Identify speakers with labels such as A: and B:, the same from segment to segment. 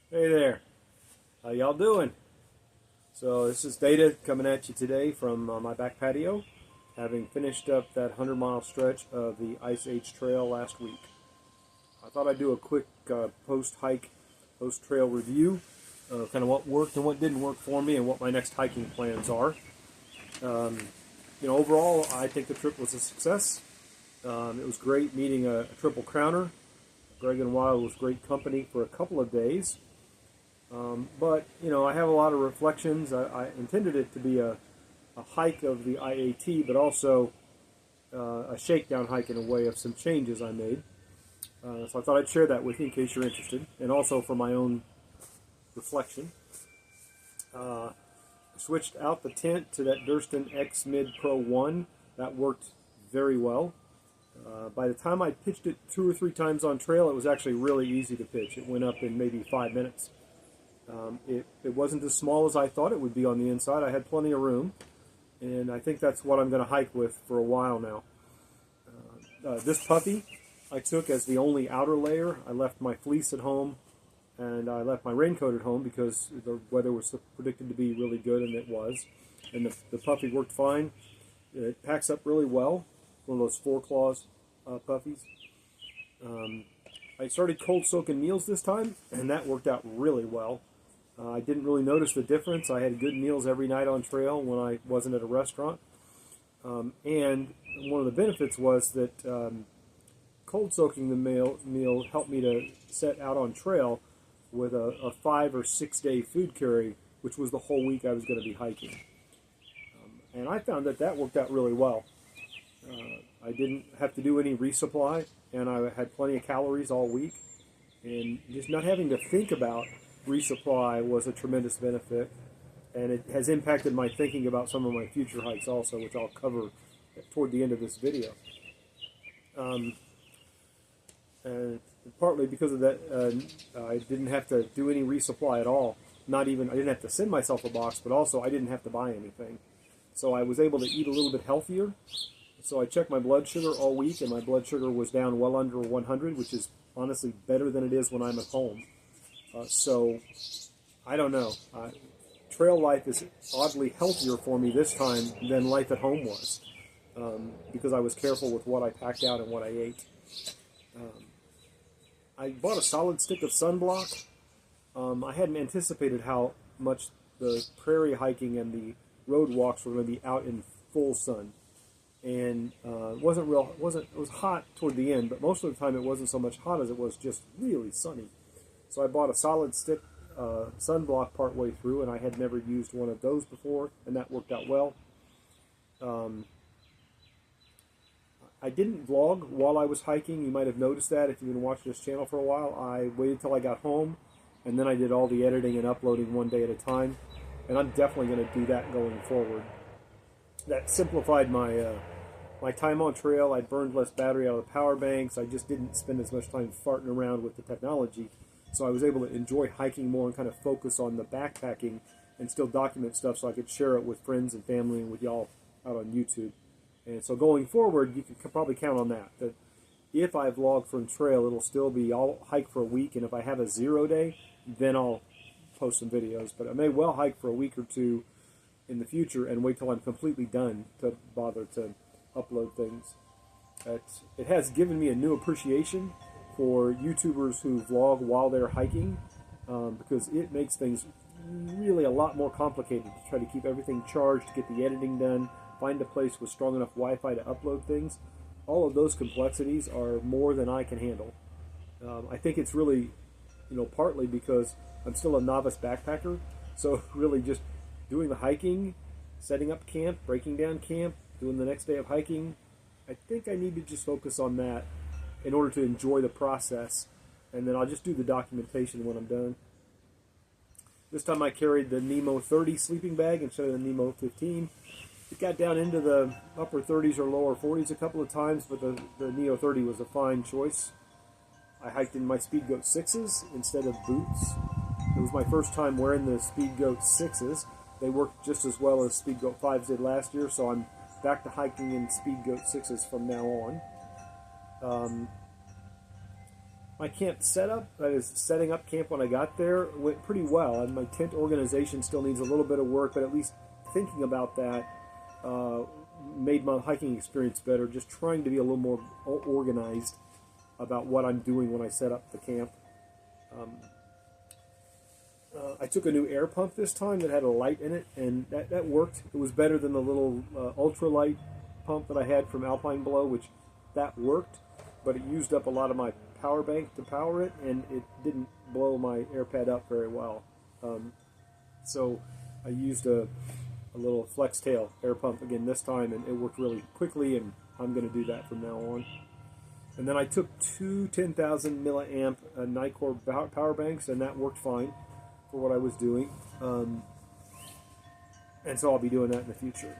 A: Hey there, how y'all doing? So this is Data coming at you today from my back patio, having finished up that 100-mile stretch of the Ice Age Trail last week. I thought I'd do a quick post-hike, post-trail review of kind of what worked and what didn't work for me and what my next hiking plans are. Um, Overall, I think the trip was a success. It was great meeting a triple crowner. Greg and Wild was great company for a couple of days. But I have a lot of reflections. I intended it to be a hike of the IAT, but also a shakedown hike in a way of some changes I made. So I thought I'd share that with you in case you're interested, and also for my own reflection. I switched out the tent to that Durston X Mid Pro 1. That worked very well. By the time I pitched it 2 or 3 times on trail, it was actually really easy to pitch. It went up in maybe 5 minutes. It wasn't as small as I thought it would be on the inside. I had plenty of room, and I think that's what I'm going to hike with for a while now. This puppy I took as the only outer layer. I left my fleece at home, and I left my raincoat at home because the weather was predicted to be really good, and it was. And the puppy worked fine. It packs up really well. One of those 4-claws puppies. I started cold soaking meals this time, and that worked out really well. I didn't really notice the difference. I had good meals every night on trail when I wasn't at a restaurant. And one of the benefits was that cold soaking the meal helped me to set out on trail with a 5 or 6 day food carry, which was the whole week I was going to be hiking. And I found that worked out really well. I didn't have to do any resupply, and I had plenty of calories all week. And just not having to think about resupply was a tremendous benefit, and it has impacted my thinking about some of my future hikes also, which I'll cover toward the end of this video. And partly because of that, I didn't have to do any resupply at all. I didn't have to send myself a box, but also I didn't have to buy anything. So I was able to eat a little bit healthier. So I checked my blood sugar all week, and my blood sugar was down well under 100, which is honestly better than it is when I'm at home. So, I don't know. Trail life is oddly healthier for me this time than life at home was, because I was careful with what I packed out and what I ate. I bought a solid stick of sunblock. I hadn't anticipated how much the prairie hiking and the road walks were going to be out in full sun. And it was hot toward the end, but most of the time it wasn't so much hot as it was just really sunny. So I bought a solid stick sunblock partway through, and I had never used one of those before, and that worked out well. I didn't vlog while I was hiking. You might have noticed that if you've been watching this channel for a while. I waited till I got home, and then I did all the editing and uploading one day at a time, and I'm definitely going to do that going forward. That simplified my time on trail. I burned less battery out of the power banks. I just didn't spend as much time farting around with the technology. So I was able to enjoy hiking more and kind of focus on the backpacking and still document stuff so I could share it with friends and family and with y'all out on YouTube. And so going forward, you can probably count on that. That if I vlog from trail, it'll still be I'll hike for a week, and if I have a 0 day, then I'll post some videos. But I may well hike for a week or two in the future and wait till I'm completely done to bother to upload things. It has given me a new appreciation for YouTubers who vlog while they're hiking, because it makes things really a lot more complicated to try to keep everything charged, get the editing done, find a place with strong enough Wi-Fi to upload things. All of those complexities are more than I can handle. I think it's really, partly because I'm still a novice backpacker, so really just doing the hiking, setting up camp, breaking down camp, doing the next day of hiking, I think I need to just focus on that in order to enjoy the process, and then I'll just do the documentation when I'm done. This time I carried the Nemo 30 sleeping bag instead of the Nemo 15. It got down into the upper 30s or lower 40s a couple of times, but the Neo 30 was a fine choice. I hiked in my Speedgoat 6s instead of boots. It was my first time wearing the Speedgoat 6s. They worked just as well as Speedgoat 5s did last year, so I'm back to hiking in Speedgoat 6s from now on. My camp setup, that is setting up camp when I got there, went pretty well. And my tent organization still needs a little bit of work, but at least thinking about that made my hiking experience better. Just trying to be a little more organized about what I'm doing when I set up the camp. I took a new air pump this time that had a light in it, and that worked. It was better than the little ultralight pump that I had from Alpine Blow, which that worked, but it used up a lot of my power bank to power it, and it didn't blow my air pad up very well. So I used a little flex tail air pump again this time, and it worked really quickly, and I'm going to do that from now on. And then I took two 10,000 milliamp Nicor power banks, and that worked fine for what I was doing. And so I'll be doing that in the future.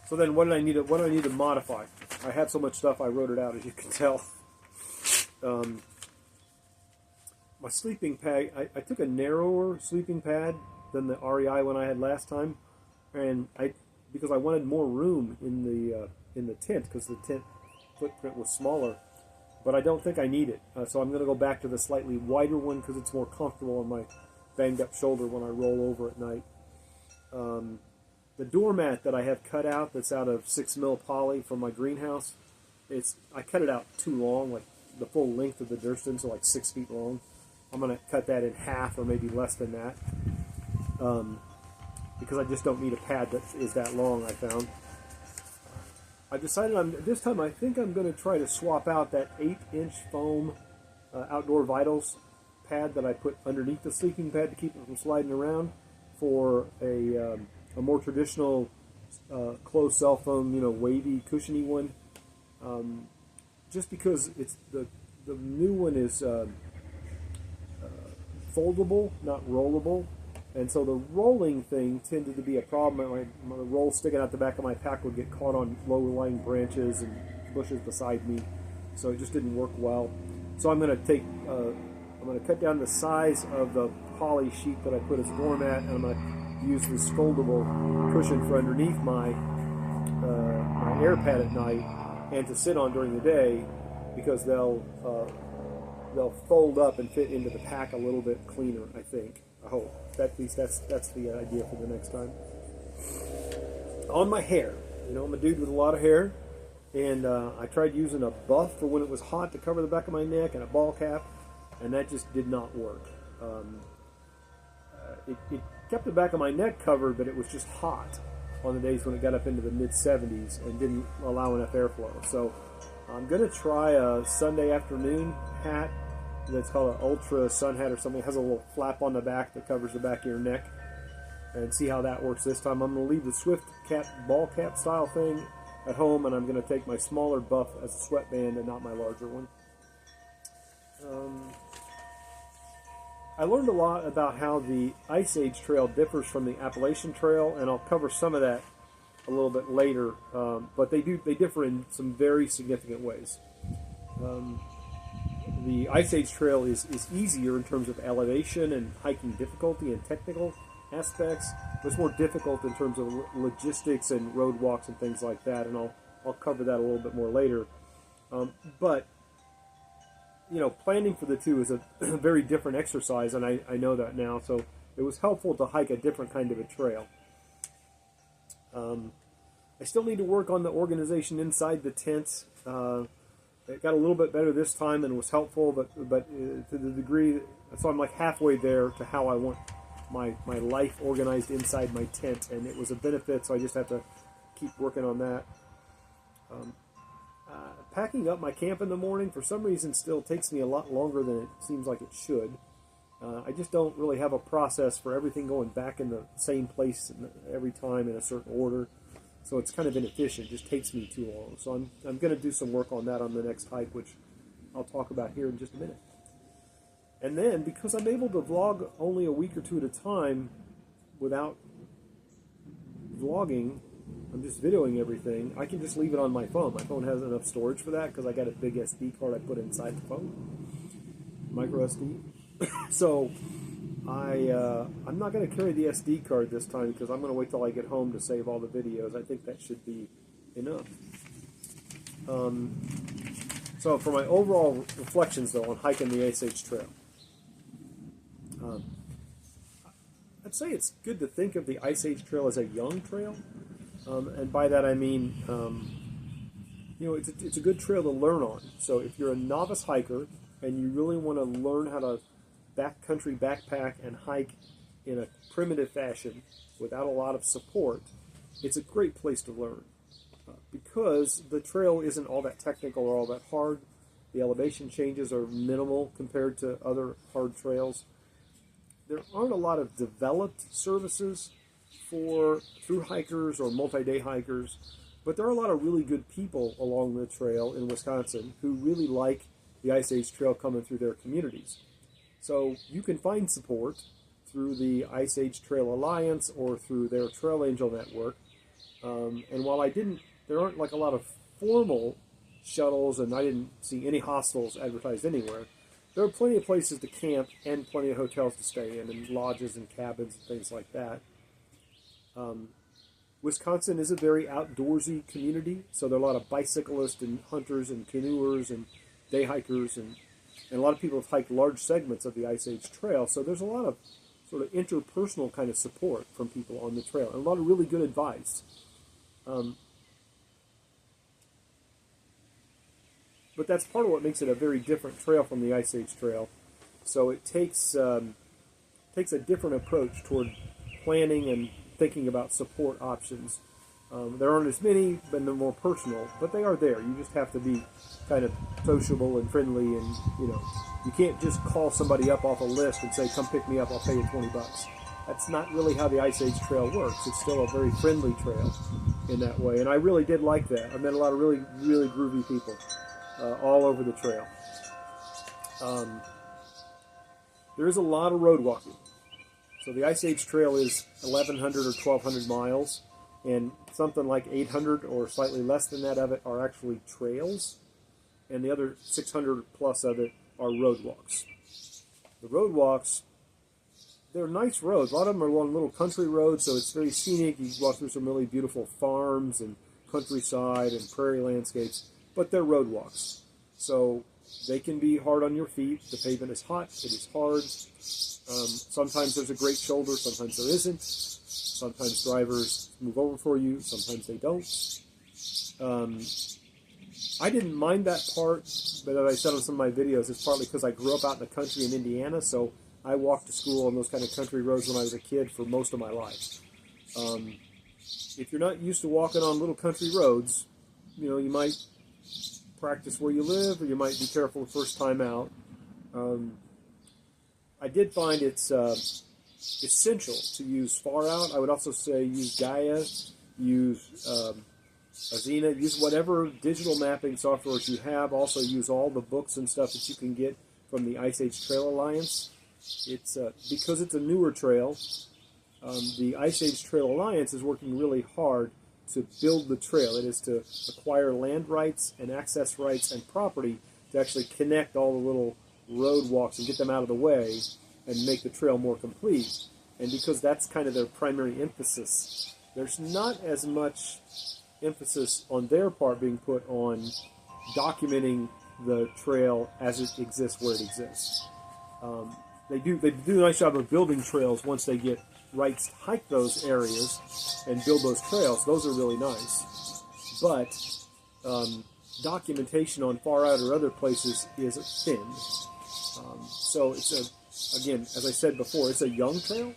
A: So then what do I need to modify? I have so much stuff, I wrote it out, as you can tell. My sleeping pad, I took a narrower sleeping pad than the REI one I had last time, and because I wanted more room in the tent, because the tent footprint was smaller, but I don't think I need it. So I'm going to go back to the slightly wider one because it's more comfortable on my banged up shoulder when I roll over at night. The doormat that I have cut out, that's out of 6mm poly from my greenhouse, I cut it out too long, like the full length of the Durston, so like 6 feet long. I'm going to cut that in half or maybe less than that, because I just don't need a pad that is that long, I found. I've decided this time I think I'm going to try to swap out that 8-inch foam Outdoor Vitals pad that I put underneath the sleeping pad to keep it from sliding around for a more traditional closed cell foam, wavy, cushiony one. Just because it's the new one is foldable, not rollable. And so the rolling thing tended to be a problem. My roll sticking out the back of my pack would get caught on lower-lying branches and bushes beside me, so it just didn't work well. So I'm going to cut down the size of the poly sheet that I put as doormat, and I'm going to use this foldable cushion for underneath my air pad at night and to sit on during the day, because they'll fold up and fit into the pack a little bit cleaner, I think. I hope. At least that's the idea for the next time. On my hair, I'm a dude with a lot of hair, and I tried using a buff for when it was hot to cover the back of my neck and a ball cap, and that just did not work. It kept the back of my neck covered, but it was just hot on the days when it got up into the mid-70s and didn't allow enough airflow. So I'm going to try a Sunday afternoon hat that's called an Ultra Sun Hat or something. It has a little flap on the back that covers the back of your neck, and see how that works this time. I'm going to leave the Swift cap ball cap style thing at home, and I'm going to take my smaller buff as a sweatband and not my larger one. I learned a lot about how the Ice Age Trail differs from the Appalachian Trail, and I'll cover some of that a little bit later, but they differ in some very significant ways. The Ice Age Trail is easier in terms of elevation and hiking difficulty and technical aspects, but it's more difficult in terms of logistics and road walks and things like that, and I'll cover that a little bit more later. But planning for the two is a very different exercise, and I know that now, so it was helpful to hike a different kind of a trail. I still need to work on the organization inside the tent. It got a little bit better this time and was helpful, but to the degree, so I'm like halfway there to how I want my life organized inside my tent, and it was a benefit, so I just have to keep working on that. Packing up my camp in the morning, for some reason, still takes me a lot longer than it seems like it should. I just don't really have a process for everything going back in the same place every time in a certain order. So it's kind of inefficient. It just takes me too long. So I'm going to do some work on that on the next hike, which I'll talk about here in just a minute. And then, because I'm able to vlog only a week or two at a time without vlogging, I'm just videoing everything, I can just leave it on my phone. My phone has enough storage for that because I got a big SD card I put inside the phone, micro SD. So I'm not going to carry the SD card this time because I'm going to wait till I get home to save all the videos. I think that should be enough. So for my overall reflections, though, on hiking the Ice Age Trail, I'd say it's good to think of the Ice Age Trail as a young trail, and by that I mean, it's a good trail to learn on. So if you're a novice hiker and you really want to learn how to backcountry backpack and hike in a primitive fashion without a lot of support, it's a great place to learn because the trail isn't all that technical or all that hard. The elevation changes are minimal compared to other hard trails. There aren't a lot of developed services for through hikers or multi-day hikers, but there are a lot of really good people along the trail in Wisconsin who really like the Ice Age Trail coming through their communities. So you can find support through the Ice Age Trail Alliance or through their Trail Angel network. And while there aren't like a lot of formal shuttles, and I didn't see any hostels advertised anywhere, there are plenty of places to camp and plenty of hotels to stay in, and lodges and cabins and things like that. Wisconsin is a very outdoorsy community, so there are a lot of bicyclists and hunters and canoers and day hikers, and a lot of people have hiked large segments of the Ice Age Trail, so there's a lot of sort of interpersonal kind of support from people on the trail, and a lot of really good advice. But that's part of what makes it a very different trail from the Ice Age Trail. So it takes a different approach toward planning and thinking about support options. There aren't as many, but they're more personal, but they are there. You just have to be kind of sociable and friendly, and you can't just call somebody up off a list and say, "Come pick me up, I'll pay you $20." That's not really how the Ice Age Trail works. It's still a very friendly trail in that way, and I really did like that. I met a lot of really, really groovy people all over the trail. There is a lot of road walking. So the Ice Age Trail is 1,100 or 1,200 miles, and something like 800 or slightly less than that of it are actually trails, and the other 600 plus of it are road walks. The road walks, they're nice roads. A lot of them are along little country roads, so it's very scenic. You walk through some really beautiful farms and countryside and prairie landscapes, but they're road walks. So they can be hard on your feet. The pavement is hot. It is hard. Sometimes there's a great shoulder. Sometimes there isn't. Sometimes drivers move over for you. Sometimes they don't. I didn't mind that part, but as I said on some of my videos, it's partly because I grew up out in the country in Indiana, so I walked to school on those kind of country roads when I was a kid for most of my life. If you're not used to walking on little country roads, you might practice where you live, or you might be careful the first time out. I did find it's essential to use Far Out. I would also say use Gaia, use Azena, use whatever digital mapping softwares you have. Also use all the books and stuff that you can get from the Ice Age Trail Alliance. It's because it's a newer trail, the Ice Age Trail Alliance is working really hard to build the trail. It is to acquire land rights and access rights and property to actually connect all the little road walks and get them out of the way and make the trail more complete. And because that's kind of their primary emphasis, there's not as much emphasis on their part being put on documenting the trail as it exists where it exists. They do a nice job of building trails once they get rights to hike those areas and build those trails. Those are really nice. But documentation on Far Out or other places is thin. So it's again, as I said before, it's a young trail.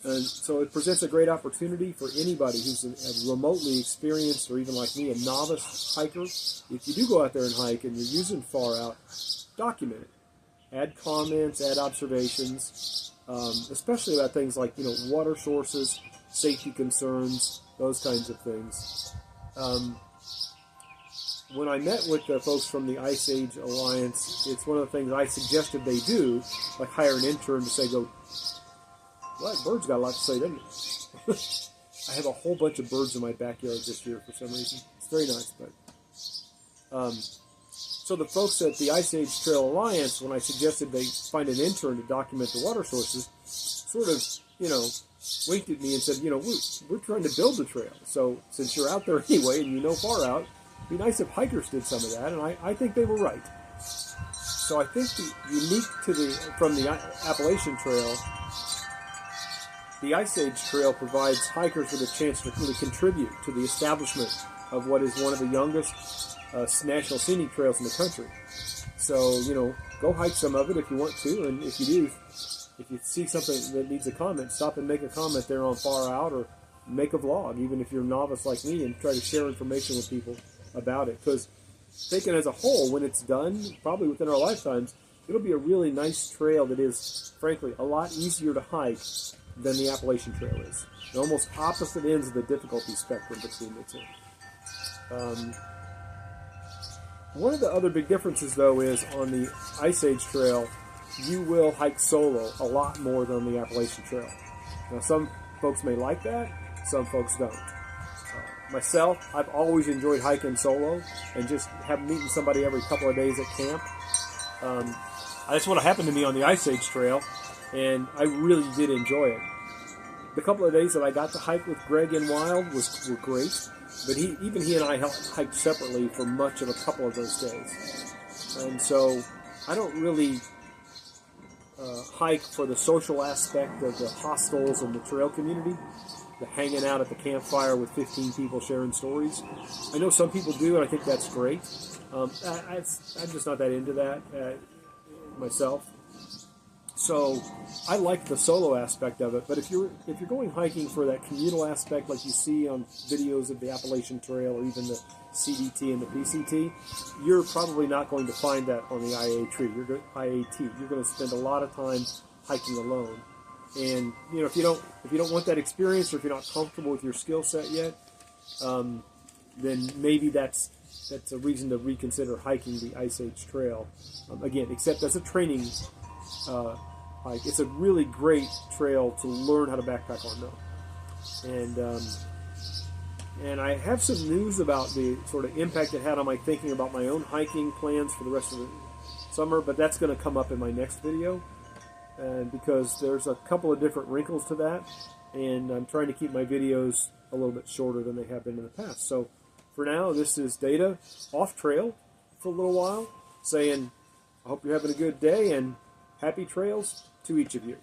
A: And so it presents a great opportunity for anybody who's a remotely experienced, or even like me, a novice hiker. If you do go out there and hike and you're using Far Out, document it. Add comments, add observations, especially about things like water sources, safety concerns, those kinds of things. When I met with the folks from the Ice Age Alliance, it's one of the things I suggested they do, like hire an intern to say, well, that bird's got a lot to say, doesn't it? I have a whole bunch of birds in my backyard this year for some reason. It's very nice, but... So the folks at the Ice Age Trail Alliance, when I suggested they find an intern to document the water sources, sort of, winked at me and said, we're trying to build the trail. So since you're out there anyway and you know Far Out, It'd be nice if hikers did some of that, and I think they were right. So I think from the Appalachian Trail, the Ice Age Trail provides hikers with a chance to really contribute to the establishment of what is one of the youngest national scenic trails in the country. So, go hike some of it if you want to, and if you do, if you see something that needs a comment, stop and make a comment there on Far Out, or make a vlog, even if you're a novice like me, and try to share information with people about it. Because taken as a whole, when it's done, probably within our lifetimes, it'll be a really nice trail that is, frankly, a lot easier to hike than the Appalachian Trail is. They're almost opposite ends of the difficulty spectrum between the two. One of the other big differences, though, is on the Ice Age Trail, you will hike solo a lot more than the Appalachian Trail. Now, some folks may like that, some folks don't. Myself, I've always enjoyed hiking solo and just meeting somebody every couple of days at camp. That's what happened to me on the Ice Age Trail, and I really did enjoy it. The couple of days that I got to hike with Greg in Wild were great, but he and I hiked separately for much of a couple of those days. And so I don't really hike for the social aspect of the hostels and the trail community, the hanging out at the campfire with 15 people sharing stories. I know some people do, and I think that's great. I'm just not that into that myself. So I like the solo aspect of it, but if you're going hiking for that communal aspect, like you see on videos of the Appalachian Trail or even the CDT and the PCT, you're probably not going to find that on the IAT. You're going to spend a lot of time hiking alone. And if you don't want that experience, or if you're not comfortable with your skill set yet, then maybe that's a reason to reconsider hiking the Ice Age Trail. Again, except as a training hike, it's a really great trail to learn how to backpack on, though. And I have some news about the sort of impact it had on my thinking about my own hiking plans for the rest of the summer, but that's going to come up in my next video. And because there's a couple of different wrinkles to that, and I'm trying to keep my videos a little bit shorter than they have been in the past. So for now, this is Data off trail for a little while, saying I hope you're having a good day, and happy trails to each of you.